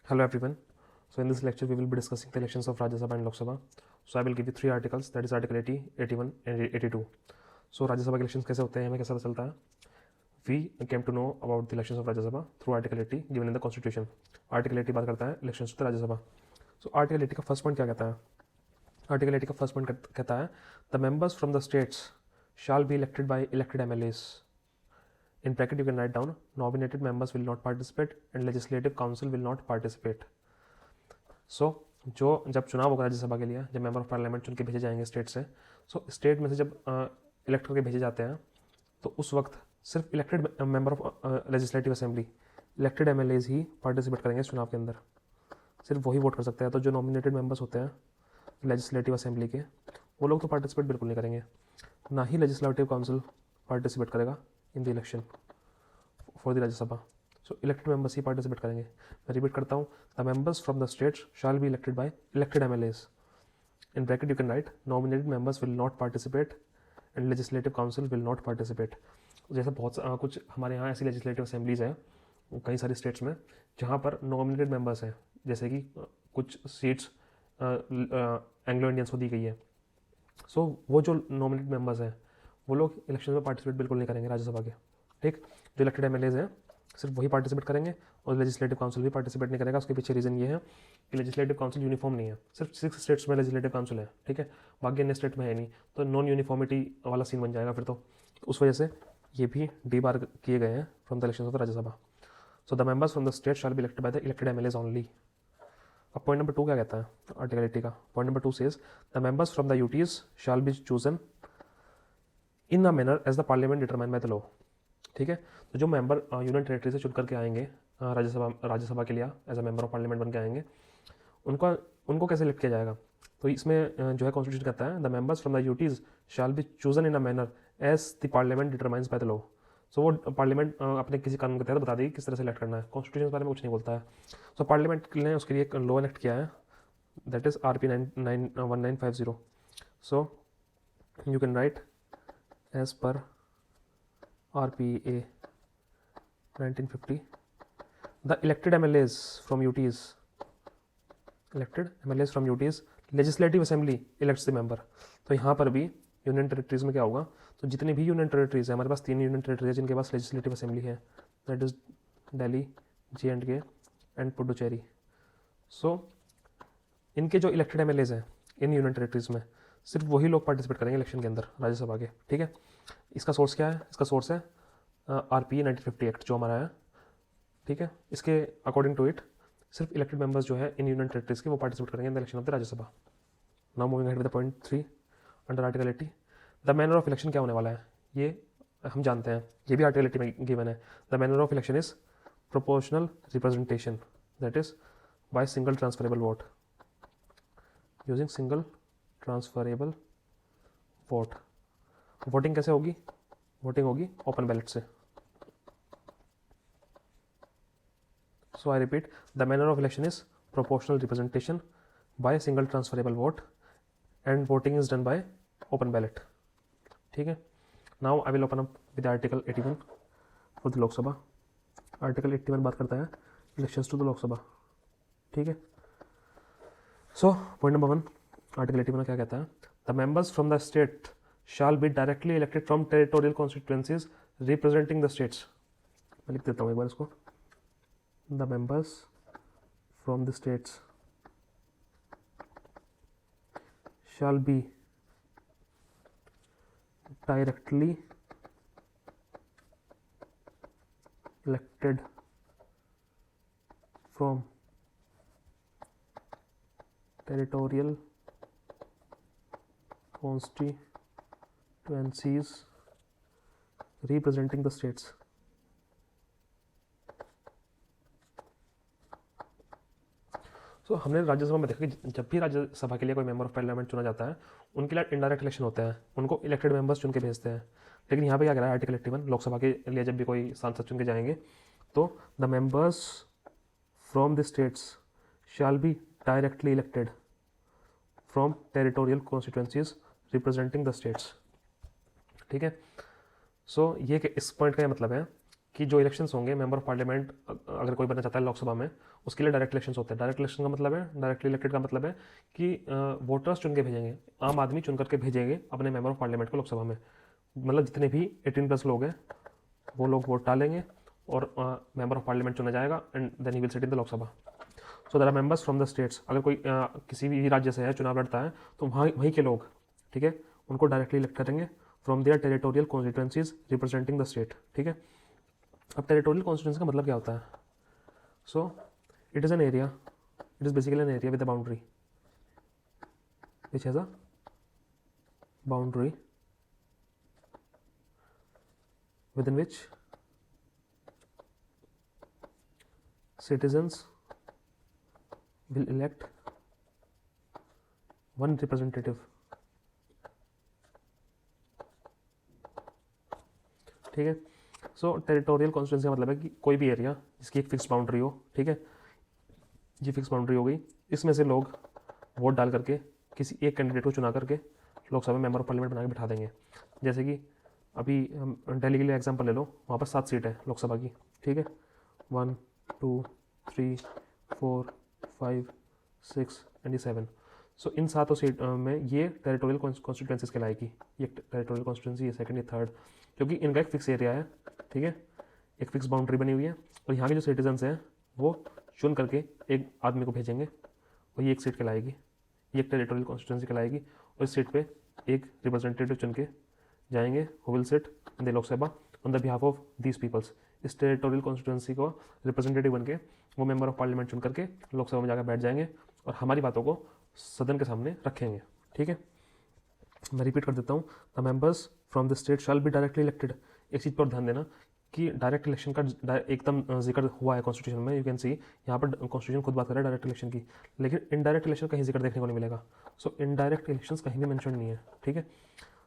Hello everyone. So in this lecture we will be discussing the elections of Rajya Sabha and Lok Sabha. So I will give you three articles, that is Article 80, 81 and 82. So Rajya Sabha के elections कैसे होते हैं, हमें कैसे पता चलता है? We came to know about the elections of Rajya Sabha through Article 80 given in the Constitution. Article 80 बात करता है elections of the Rajya Sabha. So Article 80 का first point क्या कहता है? Article 80 का first point कहता है the members from the states shall be elected by elected MLAs. In bracket you can write down nominated members will not participate and legislative council will not participate. So जो जब चुनाव होगा राज्यसभा के लिए, जब member of parliament चुन के भेजे जाएंगे स्टेट से, सो स्टेट में से जब इलेक्ट करके भेजे जाते हैं तो उस वक्त सिर्फ elected member of legislative assembly, elected MLAs he participate करेंगे इस चुनाव के अंदर, सिर्फ वही वोट कर सकते हैं। तो जो नॉमिनेटेड मेंबर्स होते हैं लेजिस्लेटिव असेंबली के, वो लोग तो पार्टिसिपेट बिल्कुल नहीं करेंगे, ना ही लेजिस्लेटिव काउंसिल पार्टिसिपेट करेगा in the election for the Rajya Sabha. So elected members he participate करेंगे। मैं रिपीट करता हूँ, the members from the states shell be elected bye elected MLAs. In bracket you can right nominated members will not participate and legislative council will not participate. जैसे बहुत कुछ हमारे यहाँ ऐसी लेजिस्लेटिव असेंबलीज हैं कई सारी स्टेट्स में जहाँ पर नॉमिनेटेड मेंबर्स हैं, जैसे कि कुछ सीट्स एंग्लो इंडियंस को दी गई है। सो वो जो नॉमिनेटेड मेंबर्स हैं वो लोग इलेक्शन में पार्टिसिपेट बिल्कुल नहीं करेंगे राज्यसभा के। ठीक, जो इलेक्टेड एमएलएज हैं सिर्फ वही पार्टिसिपेट करेंगे और लेजिस्लेटिव काउंसिल भी पार्टिसिपेट नहीं करेगा। उसके पीछे रीज़न ये है कि लेजिस्लेटिव काउंसिल यूनिफॉर्म नहीं है, सिर्फ 6 स्टेट्स में लेजिस्लेटिव काउंसिल है, ठीक है, बाकी अन्य स्टेट में है नहीं, तो नॉन यूनिफॉर्मिटी वाला सीन बन जाएगा फिर तो। उस वजह से ये भी डीबार किए गए हैं from the election of the Rajya Sabha. So the members from the state shall be elected by the elected MLAs only. अब पॉइंट नंबर 2 क्या कहता है आर्टिकल 80 का? Point number 2 says the members from the UTs shall be chosen in a manner as the parliament determine by the law. ठीक है, तो जो member union territory से चुन करके आएंगे राज्यसभा के लिए as a member of parliament बन के आएंगे, उनको कैसे इलेक्ट किया जाएगा? तो इसमें जो है कॉन्स्टिट्यूशन कहता है the members from the UTs shall be chosen in a manner as the parliament determines by the law. So वो पार्लियामेंट अपने किसी कानून के तहत बता देगी किस तरह से इलेक्ट करना है। कॉन्स्टिट्यूशन के बारे में कुछ नहीं बोलता है। सो पार्लियामेंट ने उसके लिए एक लॉ इलेक्ट किया है, that is RP 1950। So you can write as per RPA 1950 the elected MLAs from UTs legislative assembly elects the member। तो यहाँ पर भी यूनियन टेरेटरीज में क्या होगा, तो जितनी भी यूनियन टेरेटरीज है, हमारे पास 3 यूनियन टेरेटरीज है जिनके पास लेजिस्लेटिव असेंबली है, that is Delhi, J&K and Puducherry. So इनके जो इलेक्टेड एमएलएज हैं इन यूनियन टेरेटरीज में, सिर्फ वही लोग पार्टिसिपेट करेंगे इलेक्शन के अंदर राज्यसभा के। ठीक है, इसका सोर्स क्या है? इसका सोर्स है RPA 1950 एक्ट जो हमारा है। ठीक है, इसके अकॉर्डिंग टू इट सिर्फ इलेक्टेड मेंबर्स जो है इन यूनियन टेरेटरीज के वो पार्टिसिपेट करेंगे in the election of the Rajya Sabha. Now moving ahead with the point 3 under article 80। The manner of election क्या होने वाला है ये हम जानते हैं, ये भी आर्टिकल 80 में गिवन है। The manner of election is proportional representation, that is by single transferable vote, using single transferable vote. Voting कैसे होगी? वोटिंग होगी ओपन बैलेट से। So I repeat, the manner of election is proportional representation by single transferable vote and voting is done by open ballot. ठीक है, now I will open up with article 81 for the Lok Sabha. Article 81 बात करता है elections to the Lok Sabha. ठीक है, so point number 1 article 81 क्या कहता है? The members from the state shall be directly elected from territorial constituencies representing the states। मैं लिख देता हूँ एक बार इसको, the members from the states shall be directly elected from territorial constituencies representing the states। सो हमने राज्यसभा में देखा कि जब भी राज्यसभा के लिए कोई मेंबर ऑफ पार्लियामेंट चुना जाता है उनके लिए इनडायरेक्ट इलेक्शन होते हैं, उनको इलेक्टेड मेंबर्स चुन के भेजते हैं। लेकिन यहाँ पे क्या कह रहा है आर्टिकल 81, लोकसभा के लिए जब भी कोई सांसद चुन के जाएंगे तो the members from the states shell be directly elected from territorial constituencies representing the states. ठीक है, सो ये इस पॉइंट का ये मतलब है कि जो इलेक्शंस होंगे मेंबर ऑफ पार्लियामेंट अगर कोई बनना चाहता है लोकसभा में, उसके लिए डायरेक्ट इलेक्शंस होते हैं। डायरेक्ट इलेक्शन का मतलब है, डायरेक्टली इलेक्टेड का मतलब है कि वोटर्स चुन के भेजेंगे, आम आदमी चुन करके भेजेंगे अपने मेंबर ऑफ पार्लियामेंट को लोकसभा में। मतलब जितने भी 18+ लोग हैं वो लोग वोट डालेंगे और मेंबर ऑफ पार्लियामेंट चुना जाएगा and then he will sit in the Lok Sabha. So there are members from the states. अगर कोई किसी भी राज्य से है, चुनाव लड़ता है, तो वहीं के लोग, ठीक है, उनको डायरेक्टली इलेक्ट करेंगे from their territorial constituencies representing the state. ठीक है, अब टेरिटोरियल कॉन्स्टिट्यूंसी का मतलब क्या होता है? So it is an area, it is basically an area with a boundary which has a boundary within which citizens will elect one representative। ठीक है, सो टेरिटोरियल कॉन्स्टिट्यूंसी का मतलब है कि कोई भी एरिया जिसकी एक फिक्स बाउंड्री हो। ठीक है, ये फिक्स बाउंड्री हो गई, इसमें से लोग वोट डाल करके किसी एक कैंडिडेट को चुना करके लोकसभा में मेंबर ऑफ पार्लियामेंट बना के बिठा देंगे। जैसे कि अभी हम दिल्ली के लिए एग्जांपल ले लो, वहाँ पर 7 सीट है लोकसभा की। ठीक है, 1 2 3 4 5 6 एंड 7। सो इन 7 सीट में ये टेरिटोरियल कॉन्स्टिट्यूंसीज कहलाएगी। ये टेरिटोरियल कॉन्स्टिट्यूंसी, ये सेकंड, ये थर्ड, क्योंकि इनका एक फिक्स एरिया है। ठीक है, एक फिक्स बाउंड्री बनी हुई है और यहाँ के जो सिटीजन्स हैं वो चुन करके एक आदमी को भेजेंगे और ये एक सीट कहलाएगी, ये एक टेरिटोरियल कॉन्स्टिट्यूंसी कहलाएगी। और इस सीट पे एक रिप्रेजेंटेटिव चुन के जाएंगे who will sit in the Lok Sabha on the behalf of these peoples. इस टेरिटोरियल कॉन्स्टिट्यूंसी को रिप्रेजेंटेटिव बन के वो मेंबर ऑफ पार्लियामेंट चुन करके लोकसभा में जाकर बैठ जाएंगे और हमारी बातों को सदन के सामने रखेंगे। ठीक है, मैं रिपीट कर देता हूँ, the members from the state shall be directly elected. एक चीज़ पर ध्यान देना कि डायरेक्ट इलेक्शन का एकदम जिक्र हुआ है कॉन्स्टिट्यूशन में। यू कैन सी यहाँ पर कॉन्स्टिट्यूशन खुद बात कर रहा है डायरेक्ट इलेक्शन की, लेकिन इनडायरेक्ट इलेक्शन कहीं जिक्र देखने को नहीं मिलेगा। सो इनडायरेक्ट इलेक्शन कहीं भी मेंशन नहीं है। ठीक है,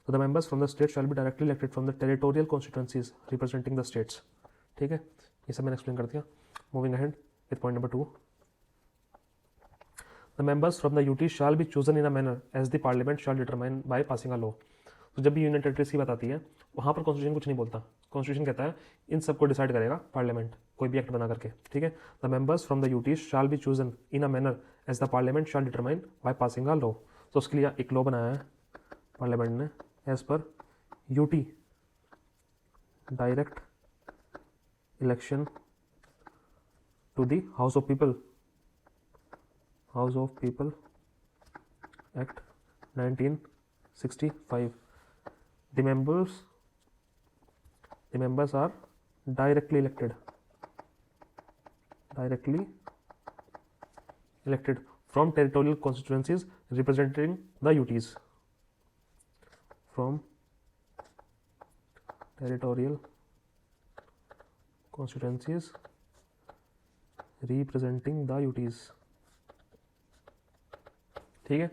तो the members from the state shall be directly elected from the territorial constituencies representing the states. ठीक है, ये सब मैंने एक्सप्लेन कर दिया। Moving ahead with point number 2, the members from the UT shall be chosen in a manner as the parliament shall determine by passing a law. तो जब भी यूनियन टेरिटरीज की बात आती है वहाँ पर कॉन्स्टिट्यूशन कुछ नहीं बोलता। कॉन्स्टिट्यूशन कहता है इन सबको डिसाइड करेगा पार्लियामेंट, कोई भी एक्ट बना करके। ठीक है, the members from the UT shall be chosen in a manner as the parliament shall determine by passing a law. तो उसके लिए एक लॉ बनाया है पार्लियामेंट ने, as per UT direct election to the house of people act 1965। The members are directly elected from territorial constituencies representing the UTs, from territorial constituencies representing the UTs। ठीक है,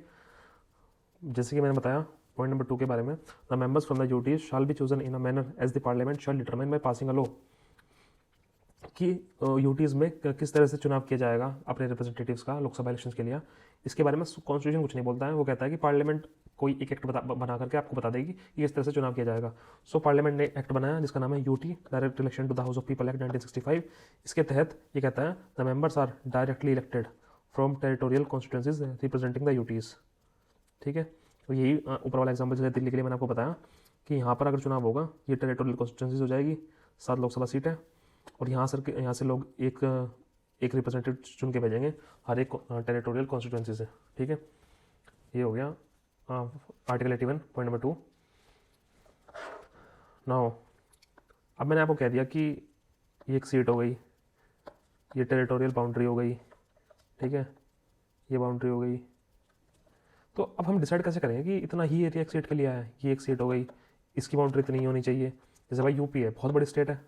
जैसे कि मैंने बताया पॉइंट नंबर 2 के बारे में, the members from the UTs shall be chosen in a manner as the parliament shall determine by passing a law. कि यूटीज में किस तरह से चुनाव किया जाएगा अपने रिप्रेजेंटेटिव्स का लोकसभा इलेक्शन के लिए, इसके बारे में कॉन्स्टिट्यूशन कुछ नहीं बोलता है। वो कहता है कि पार्लियामेंट कोई एक एक्ट बना करके आपको बता देगी कि इस तरह से चुनाव किया जाएगा। सो पार्लियामेंट ने एक्ट बनाया जिसका नाम है UT direct election to the house of people act 1965। इसके तहत ये कहता है the members are directly elected from territorial constituencies representing the UTs. ठीक है, तो यही ऊपर वाला एग्जाम्पल जैसे दिल्ली के लिए मैंने आपको बताया कि यहाँ पर अगर चुनाव होगा ये टेरिटोरियल कॉन्स्टिट्यूंसीज हो जाएगी, 7 लोकसभा सीट है और यहाँ से लोग एक रिप्रेजेंटेटिव चुन के भेजेंगे हर एक टेरिटोरियल कॉन्स्टिट्यूंसी से। ठीक है, ये हो गया आर्टिकल 81 पॉइंट नंबर 2। नाउ अब मैंने आपको कह दिया कि ये एक सीट हो गई, ये टेरिटोरियल बाउंड्री हो गई। ठीक है, ये बाउंड्री हो गई। तो अब हम डिसाइड कैसे करेंगे कि इतना ही एरिया एक सीट के लिए आया है, ये एक सीट हो गई, इसकी बाउंड्री इतनी ही होनी चाहिए। जैसे भाई यूपी है, बहुत बड़ी स्टेट है,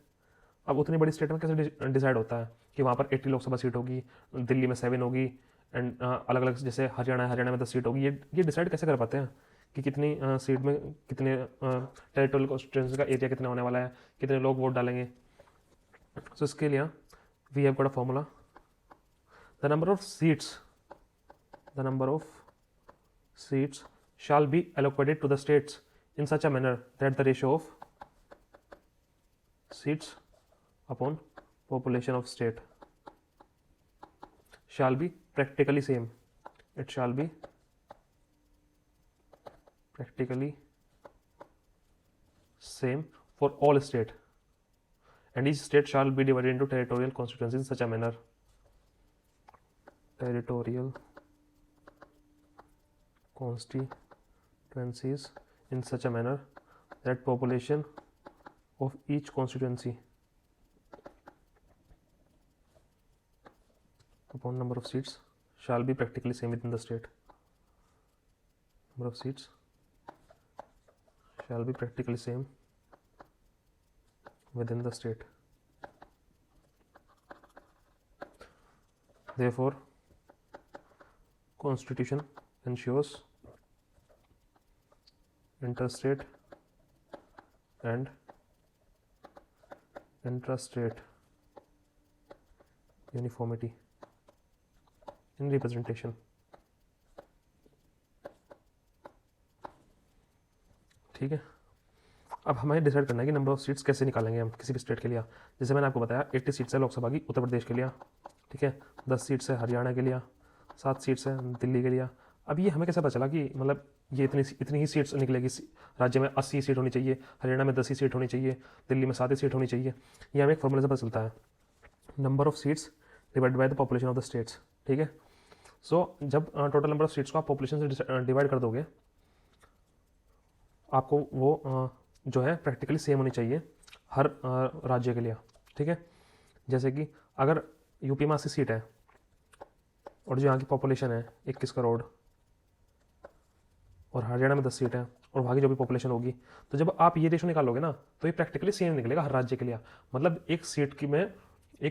अब उतनी बड़ी स्टेट में कैसे डिसाइड होता है कि वहाँ पर 80 लोकसभा सीट होगी, दिल्ली में 7 होगी एंड अलग अलग जैसे हरियाणा में 10 सीट होगी। ये डिसाइड कैसे कर पाते हैं कि कितनी सीट में कितने टेरिटोरियल कॉन्स्टिट्यूंसी का एरिया कितना होने वाला है, कितने लोग वोट डालेंगे। सो इसके लिए we have got a formula, the number of seats shall be allocated to the states in such a manner that the ratio of seats upon population of state shall be practically same. It shall be practically same for all state, and each state shall be divided into territorial constituencies in such a manner. Territorial constituencies in such a manner that population of each constituency upon number of seats shall be practically same within the state. Number of seats shall be practically same within the state. Therefore, Constitution ensures interstate and intrastate uniformity in representation. ठीक है, अब हमें decide करना है कि number of seats कैसे निकालेंगे हम किसी भी स्टेट के लिए। जैसे मैंने आपको बताया 80 सीट्स है लोकसभा की उत्तर प्रदेश के लिए, ठीक है, 10 सीट्स है हरियाणा के लिए, 7 सीट्स है दिल्ली के लिए। अब ये हमें कैसे पता चला कि मतलब ये इतनी ही सीट्स निकलेगी, राज्य में 80 सीट होनी चाहिए, हरियाणा में 10 ही सीट होनी चाहिए, दिल्ली में 7 ही सीट होनी चाहिए। ये हमें एक फॉर्मूले से पता चलता है, number of seats divide by the population of the states, ठीक है। सो जब टोटल नंबर ऑफ सीट्स को आप पॉपुलेशन से डिवाइड कर दोगे, आपको वो जो है प्रैक्टिकली सेम होनी चाहिए हर राज्य के लिए, ठीक है। जैसे कि अगर यूपी में 80 सीट है और जो यहाँ की पॉपुलेशन है 21 करोड़ और हरियाणा में 10 सीट है और वहाँ की जो भी पॉपुलेशन होगी, तो जब आप ये रेशो निकालोगे ना तो ये प्रैक्टिकली सेम निकलेगा हर राज्य के लिए। मतलब एक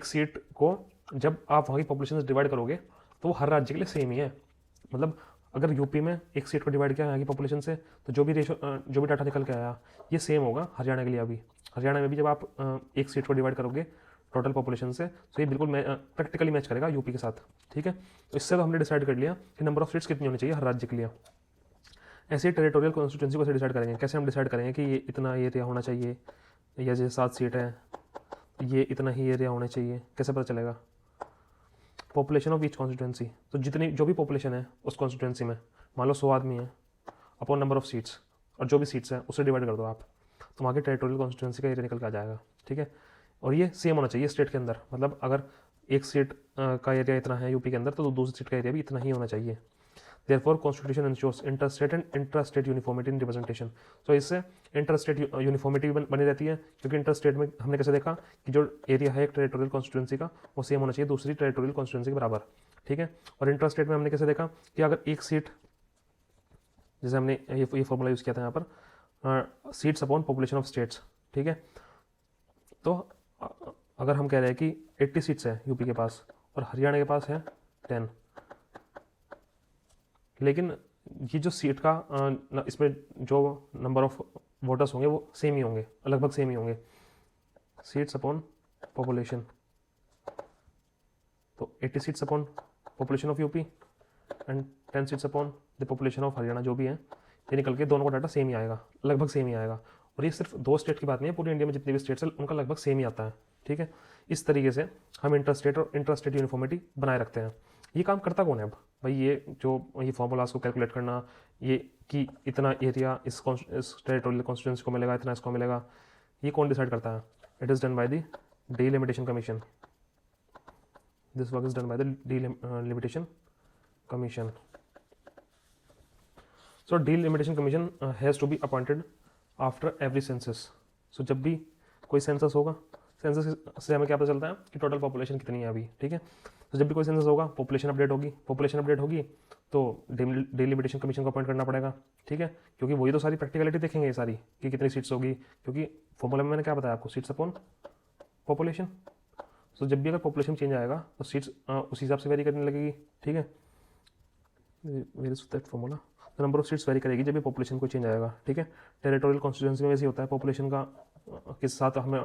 सीट को जब आप वहाँ की पॉपुलेशन से डिवाइड करोगे तो वो हर राज्य के लिए सेम ही है। मतलब अगर यूपी में एक सीट को डिवाइड किया यहाँ की पॉपुलेशन से, तो जो भी डाटा निकल के आया ये सेम होगा हरियाणा के लिए भी। हरियाणा में भी जब आप एक सीट को डिवाइड करोगे टोटल पॉपुलेशन से, तो ये बिल्कुल प्रैक्टिकली मैच करेगा यूपी के साथ, ठीक है। तो इससे तो हमने डिसाइड कर लिया कि नंबर ऑफ सीट्स कितनी होनी चाहिए हर राज्य के लिए। ऐसे ही टेरिटोरियल कॉन्स्टिट्यूंसी को डिसाइड करेंगे। कैसे हम डिसाइड करेंगे कि ये इतना एरिया होना चाहिए, या जैसे 7 सीट है ये इतना ही एरिया होना चाहिए, कैसे पता चलेगा? पॉपुलेशन ऑफ ईच कॉन्स्टिट्यूंसी, तो जितनी जो भी पॉपुलेशन है उस कॉन्स्टिट्यूंसी में, मान लो 100 आदमी है, अपॉन नंबर ऑफ सीट्स, और जो भी सीट्स हैं उससे डिवाइड कर दो आप, तो वहाँ की टेरिटोरियल कॉन्स्टिट्यूंसी का एरिया निकल के आ जाएगा, ठीक है। और ये सेम होना चाहिए स्टेट के अंदर। मतलब अगर एक सीट का एरिया इतना है यूपी के अंदर, तो दूसरी सीट का एरिया भी इतना ही होना चाहिए। Therefore, Constitution ensures interstate and intrastate uniformity in representation. So इससे इंटरस्टेट यूनिफॉर्मिटी बनी रहती है, क्योंकि इंटरस्टेट में हमने कैसे देखा कि जो एरिया है एक टेरिटोरियल कॉन्स्टिट्यूंसी का वो सेम होना चाहिए दूसरी टेरिटोरियल कॉन्स्टिट्यूंसी के बराबर, ठीक है। और इंटरस्टेट में हमने कैसे देखा कि अगर एक सीट, जैसे हमने ये फॉर्मूला यूज़ किया था यहाँ पर, seats upon population of states, ठीक है। तो अगर हम कह रहे हैं कि 80 सीट्स है यूपी के पास और हरियाणा के पास है 10, लेकिन ये जो सीट का इसमें जो नंबर ऑफ वोटर्स होंगे वो सेम ही होंगे, लगभग सेम ही होंगे, सीट्स अपॉन पॉपुलेशन। तो 80 seats upon population of UP and 10 seats upon the population of Haryana, जो भी है ये निकल के दोनों का डाटा सेम ही आएगा, लगभग सेम ही आएगा। और ये सिर्फ 2 स्टेट की बात नहीं है, पूरी इंडिया में जितने भी स्टेट्स हैं उनका लगभग सेम ही आता है, ठीक है। इस तरीके से हम इंटरस्टेट और इंट्रास्टेट यूनिफॉर्मिटी बनाए रखते हैं। ये काम करता कौन है अब भाई? ये फॉर्मूलाज को कैलकुलेट करना, ये कि इतना एरिया इस टेरिटोरियल कॉन्स्टिट्यूंसी को मिलेगा, इतना इसको मिलेगा, ये कौन डिसाइड करता है? It is done by the delimitation commission. This work is done by the delimitation commission. So delimitation commission has to be appointed after every census. So जब भी कोई सेंसस होगा, सेंसस से हमें क्या पता चलता है कि टोटल पॉपुलेशन कितनी है अभी, ठीक है। तो जब भी कोई सेंसस होगा पॉपुलेशन अपडेट होगी तो डिलिमिटेशन कमीशन को अपॉइंट करना पड़ेगा, ठीक है। क्योंकि वही तो सारी प्रैक्टिकलिटी देखेंगे ये सारी कि कितनी सीट्स होगी, क्योंकि फॉर्मूला में मैंने क्या बताया आपको, सीट्स अपॉन पॉपुलेशन। तो जब भी अगर पॉपुलेशन चेंज आएगा तो सीट्स उसी हिसाब से वेरी करने लगेगी, ठीक है। Where is that formula? तो नंबर ऑफ सीट्स वेरी करेगी जब भी पॉपुलेशन को चेंज आएगा, ठीक है। टेरिटोरियल कॉन्स्टिट्यूंसी में वैसे ही होता है, पॉपुलेशन का के साथ हमें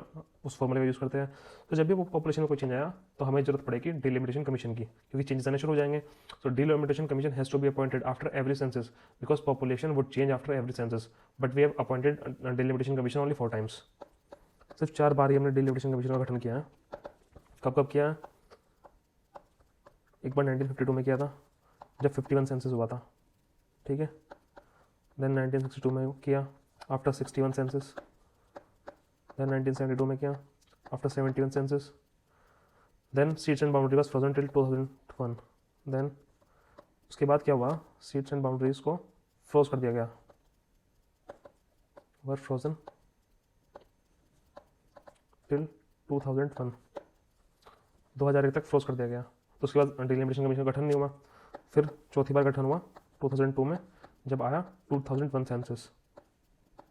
उस फॉर्मूले का यूज़ करते हैं। तो जब भी वो पॉपुलेशन में कोई चेंज आया तो हमें जरूरत पड़ेगी डिलिमिटेशन कमीशन की, क्योंकि चेंजेस आने शुरू हो जाएंगे। So delimitation commission has to be appointed after every census because population would change after every census, but we have appointed delimitation commission only 4 times। सिर्फ 4 बार ही हमने डिलिमिटेशन कमीशन का गठन किया है। कब कब किया है? एक बार 1952 में किया था जब 51 सेंसस हुआ था, ठीक है। देन 1962 में किया आफ्टर 61 सेंसस। देन 1972 में किया after 71 census. Then seats and boundary was frozen till 2001। Then उसके बाद क्या हुआ, सीट्स एंड बाउंड्रीज को फ्रोज कर दिया गया, वर फ्रोजन टिल 2001, 2001 तक फ्रोज कर दिया गया। तो उसके बाद डिलिमिटेशन कमीशन का गठन नहीं हुआ। फिर चौथी बार गठन हुआ 2002 में जब आया 2001 सेंसस,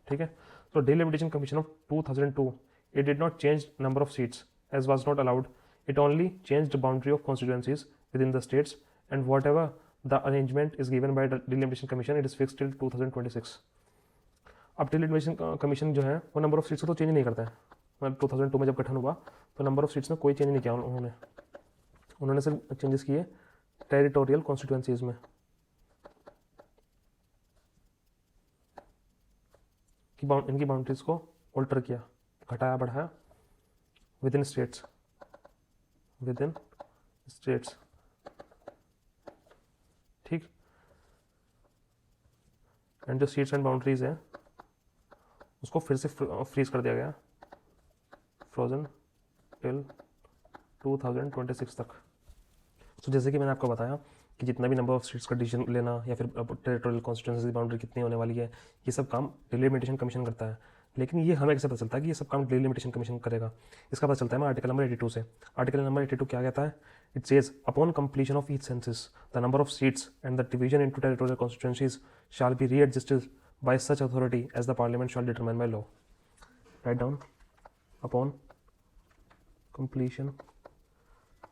ठीक है। तो delimitation commission of 2002 it did not change number of seats as was not allowed, it only changed the boundary of constituencies within the states, and whatever the arrangement is given by the delimitation commission it is fixed till 2026। अब delimitation commission जो है वो number of seats को तो change नहीं करता है। मतलब 2002 में जब गठन हुआ तो नंबर ऑफ सीट्स में कोई चेंज नहीं किया उन्होंने सिर्फ चेंजेस किए टेरिटोरियल कॉन्स्टिट्यूंसीज में, कि इनकी बाउंड्रीज को ऑल्टर किया, घटाया बढ़ाया विद इन स्टेट्स, ठीक। एंड जो सीट्स एंड बाउंड्रीज है उसको फिर से फ्रीज कर दिया गया, फ्रोजन टिल 2026 तक। तो जैसे कि मैंने आपको बताया कि जितना भी नंबर ऑफ सीट्स का डिसीजन लेना या फिर टेरिटोरियल कॉन्स्टिट्यूंसी की बाउंड्री कितनी होने वाली है, ये सब काम डिलिमिटेशन कमीशन करता है। लेकिन ये हमें कैसे पता चलता है कि ये सब काम डिलिमिटेशन कमीशन करेगा? इसका पता चलता है हमें आर्टिकल नंबर 82 से। आर्टिकल नंबर 82 क्या कहता है? It says upon completion of each census the number of seats and the division into territorial constituencies shall be readjusted by such authority as the parliament shall determine by law. Right down upon completion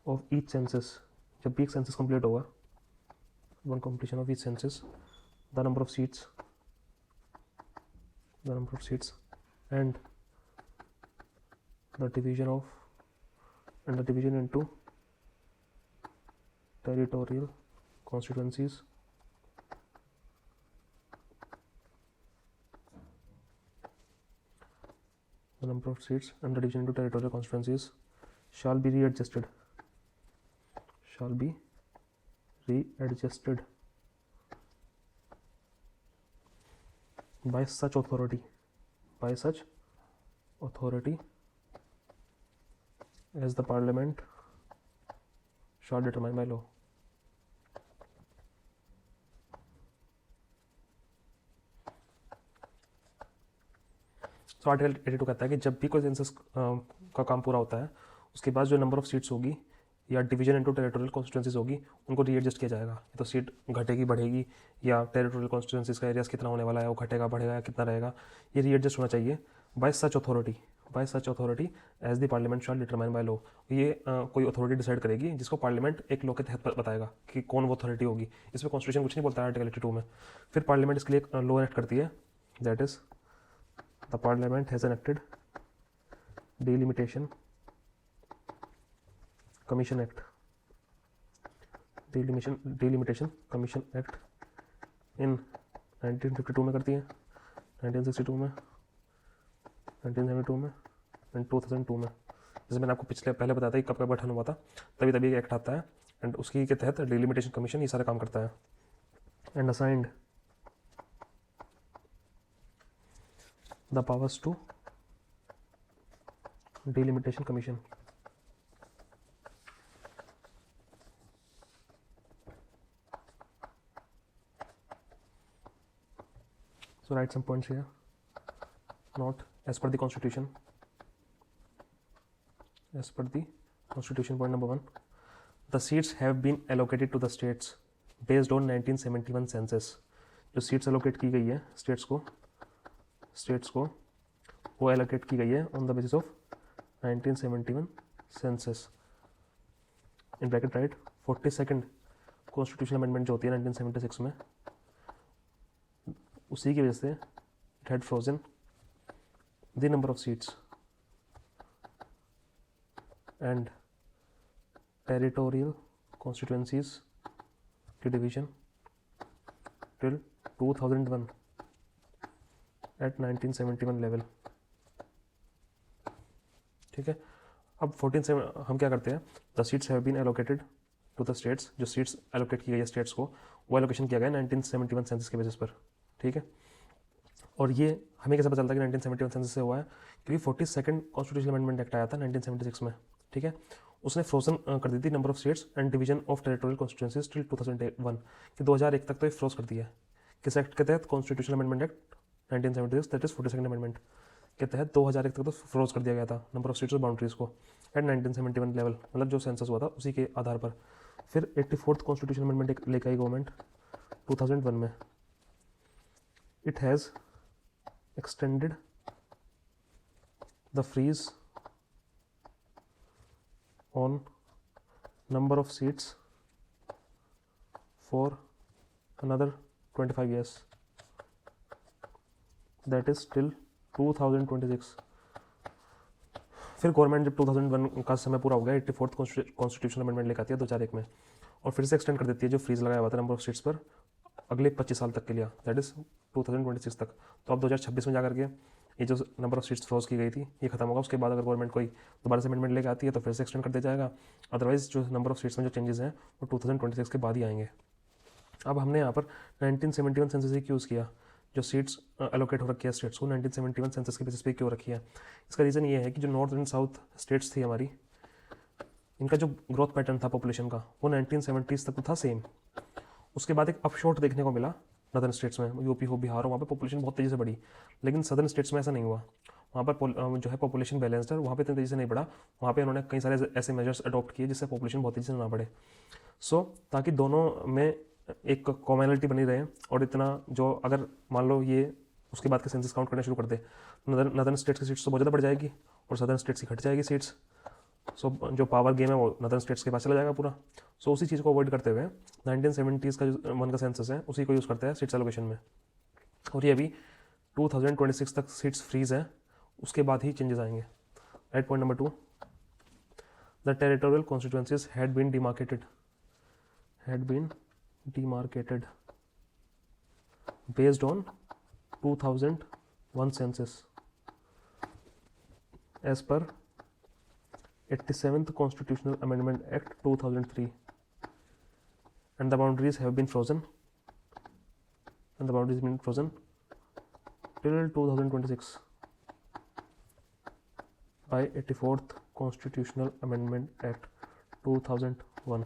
of each census, जब भी एक सेंसस complete होगा, on completion of each census, the number of seats and the division into territorial constituencies the number of seats and the division into territorial constituencies shall be readjusted by such authority as the parliament shall determine by law। तो article 82 कहता है कि जब भी कोई census का काम पूरा होता है उसके बाद जो नंबर ऑफ सीट्स होगी या डिवीजन इनटू टेरिटोरियल कॉन्स्टिट्यूंसीज होगी उनको रीएडजस्ट किया जाएगा। तो सीट घटेगी बढ़ेगी या टेरिटोरियल कॉन्स्टिट्यूंसीज का एरियाज कितना होने वाला है वो घटेगा बढ़ेगा या कितना रहेगा, ये रीएडजस्ट होना चाहिए by such authority as the parliament shall determine by law. ये कोई अथॉरिटी डिसाइड करेगी जिसको पार्लियामेंट एक लॉ के तहत बताएगा कि कौन वो अथॉरिटी होगी। इसमें कॉन्स्टिट्यूशन कुछ नहीं बोलता है आर्टिकल 82 में। फिर पार्लियामेंट इसके लिए एक लॉ एक्ट करती है, that is the parliament has enacted delimitation commission act, delimitation commission act in 1952 में करती है, 1962 में, 1972 में एंड 2002 में। जैसे मैंने आपको पहले बताया था कि कब गठन हुआ था, तभी एक्ट आता है एंड उसकी के तहत डिलिमिटेशन कमीशन ये सारा काम करता है। And assigned the powers to delimitation commission. So write some points here. Not as per the constitution. Point number 1, the seats have been allocated to the states based on 1971 census। जो seats allocate की गई है states को वो allocate की गई है on the basis of 1971 census। in bracket write 42nd constitutional amendment जो होती है 1976 में, उसी की वजह से it had frozen the number of seats and territorial constituencies की डिवीजन टिल 2001 एट 1971 लेवल। ठीक है। अब 14 से हम क्या करते हैं, the seats have been allocated to the states, जो सीट्स एलोकेट की गई है स्टेट्स को, वो एलोकेशन किया गया 1971 सेंसस के बेसिस पर, ठीक है। और ये हमें कैसे पता चलता है कि 1971 सेंसस से हुआ है, क्योंकि 42nd कॉन्स्टिट्यूशनल अमेंडमेंट एक्ट आया था 1976 में, ठीक है। उसने फ्रोजन कर दी थी number of states and division of territorial constituencies till 2001, कि 2001 तक तो ये फ्रोज कर दिया है। किस एक्ट के तहत? Constitutional amendment act 1976, that is 42nd amendment के तहत 2001 तक तो फ्रोज कर दिया गया था नंबर ऑफ स्टेट्स और बाउंड्रीज को एट 1971 लेवल, मतलब जो सेंसस हुआ था उसी के आधार पर। फिर 84th कॉन्स्टिट्यूशनल अमेंडमेंट लेकर आई गवर्नमेंट 2001 में। It has extended the freeze on number of seats for another 25 years, that is till 2026। फिर गवर्नमेंट जब 2001 का समय पूरा हो गया 84th कॉन्स्टिट्यूशनल अमेंडमेंट लेकर आती है 2001 में, और फिर से एक्सटेंड कर देती है जो फ्रीज लगाया हुआ था नंबर ऑफ सीट्स पर अगले 25 साल तक के लिए, दैट इज 2026 तक। तो अब 2026 में जाकर के ये जो नंबर ऑफ सीट्स फ्रोज की गई थी ये खत्म होगा। उसके बाद अगर गवर्नमेंट कोई दोबारा से अमेंडमेंट लेकर आती है तो फिर से एक्सटेंड कर दिया जाएगा, अदरवाइज जो नंबर ऑफ सीट्स में जो चेंजेस हैं वो 2026 के बाद ही आएंगे। अब हमने यहाँ पर 1971 सेंसस ही यूज़ किया, जो सीट्स एलोकेट हो रखी है स्टेट्स को 1971 सेंसस के बेसिस पे क्यों रखी है? इसका रीज़न ये है कि जो नॉर्थ एंड साउथ स्टेट्स थी हमारी, इनका जो ग्रोथ पैटर्न था पॉपुलेशन का वो 1970s तक तो था सेम। उसके बाद एक अपशॉट देखने को मिला नदर्न स्टेट्स में, यूपी हो, बिहार हो, वहाँ पे पॉपुलेशन बहुत तेज़ी से बढ़ी, लेकिन सदर्न स्टेट्स में ऐसा नहीं हुआ। वहाँ पर जो है पॉपुलेशन बैलेंस्ड है, वहाँ पे इतनी तेज़ी से नहीं बढ़ा। वहाँ पे उन्होंने कई सारे ऐसे मेजर्स अडॉप्ट किए जिससे पॉपुलेशन बहुत तेज़ी से ना बढ़े, ताकि दोनों में एक कॉमनलिटी बनी रहे। और इतना जो अगर मान लो ये उसके बाद के सेंसस काउंट करना शुरू कर दे, नदर्न स्टेट्स की सीट्स तो बहुत ज़्यादा बढ़ जाएगी और सदर्न स्टेट्स की घट जाएगी सीट्स। जो पावर गेम है वो नदर्न स्टेट्स के पास चला जाएगा पूरा। उसी चीज़ को अवॉइड करते हुए 1970s का जो वन का सेंसस है उसी को यूज़ करते हैं सीट्स एलोकेशन में। और ये अभी 2026 तक सीट्स फ्रीज है, उसके बाद ही चेंजेस आएंगे। Right, point number 2, the territorial constituencies had been demarcated based on 2001 census as per 87th Constitutional Amendment Act 2003, and the boundaries have been frozen till 2026 by 84th Constitutional Amendment Act 2001।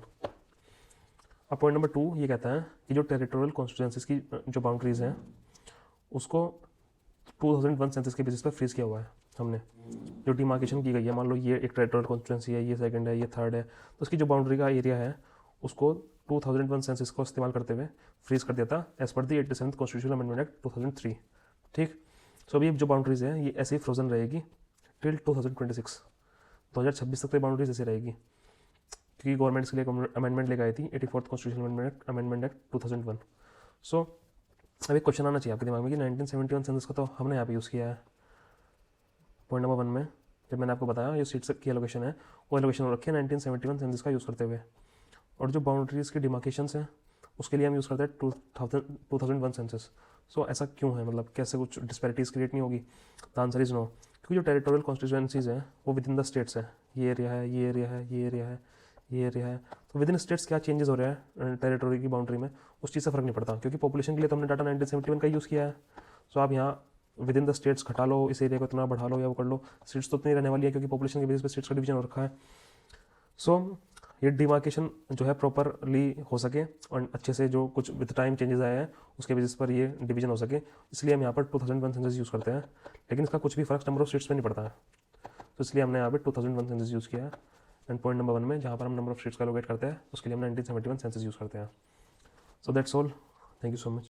अब point number 2 ये कहता है कि जो territorial constituencies की जो boundaries हैं उसको 2001 सेंसस के बेसिस पर फ्रीज किया हुआ है हमने। जो डिमार्केशन की गई है, मान लो ये एक टेरिटोरियल कॉन्स्टिट्यूएंसी है, ये सेकंड है, ये थर्ड है, तो उसकी जो बाउंड्री का एरिया है उसको 2001 सेंसस को इस्तेमाल करते हुए फ्रीज कर दिया था एज पर दी 87th कॉन्स्टिट्यूशनल अमेंडमेंट एक्ट 2003, ठीक। सो अभी जो बाउंड्रीज है ये ऐसे ही फ्रोजन रहेगी टिल 2026 तक तो बाउंड्रीज ऐसे रहेगी, क्योंकि गवर्नमेंट के लिए अमेंडमेंट लेकर आई थी 84th कॉन्स्टिट्यूशनल अमेंडमेंट एक्ट 2001। सो अब एक क्वेश्चन आना चाहिए आपके दिमाग में कि 1971 सेंसस का तो हमने यहाँ पे यूज़ किया है। पॉइंट नंबर 1 में जब मैंने आपको बताया ये सीट्स की एलोकेशन है वो एलोकेशन हो रखी है 1971 सेंसस का यूज़ करते हुए, और जो बाउंड्रीज की डिमार्केशंस हैं उसके लिए हम यूज़ करते हैं 2001 सेंसस। सो ऐसा क्यों है, मतलब कैसे कुछ डिस्पैरिटीज़ क्रिएट नहीं होगी? द आंसर इज़ नो, क्योंकि जो टेरिटोरियल कॉन्स्टिट्यूएंसीज हैं वो विद इन द स्टेट्स है, ये एरिया है, ये एरिया है, ये एरिया है, ये एरिया है। तो विद इन स्टेट्स क्या चेंजेस हो रहा है टेरिटोरी की बाउंड्री में उस चीज़ से फ़र्क नहीं पड़ता, क्योंकि पॉपुलेशन के लिए तो हमने डाटा 1971 का यूज़ किया है। सो आप यहाँ विद इन द स्टेट्स घटा लो, इस एरिया को इतना बढ़ा लो या वो कर लो, सीट्स तो इतनी रहने वाली है क्योंकि पॉपुलेशन के बेसिस पे स्टेट्स का डिवीजन हो रखा है। सो ये डिमार्केशन जो है प्रॉपरली हो सके और अच्छे से जो कुछ विद टाइम चेंजेस आए हैं उसके बेसिस पर ये डिवीजन हो सके, इसलिए हम यहाँ पर 2001 सेंसस यूज़ करते हैं। लेकिन इसका कुछ भी फ़र्क नंबर ऑफ स्टेट्स में नहीं पड़ता है, तो इसलिए हमने यहाँ पर 2001 सेंसस यूज़ किया है। एंड पॉइंट नंबर 1 में जहाँ पर हम नंबर ऑफ स्टेट्स का एलोकेट करते हैं उसके लिए हम 1971 सेंसस यूज़ करते हैं। So that's all, thank you so much.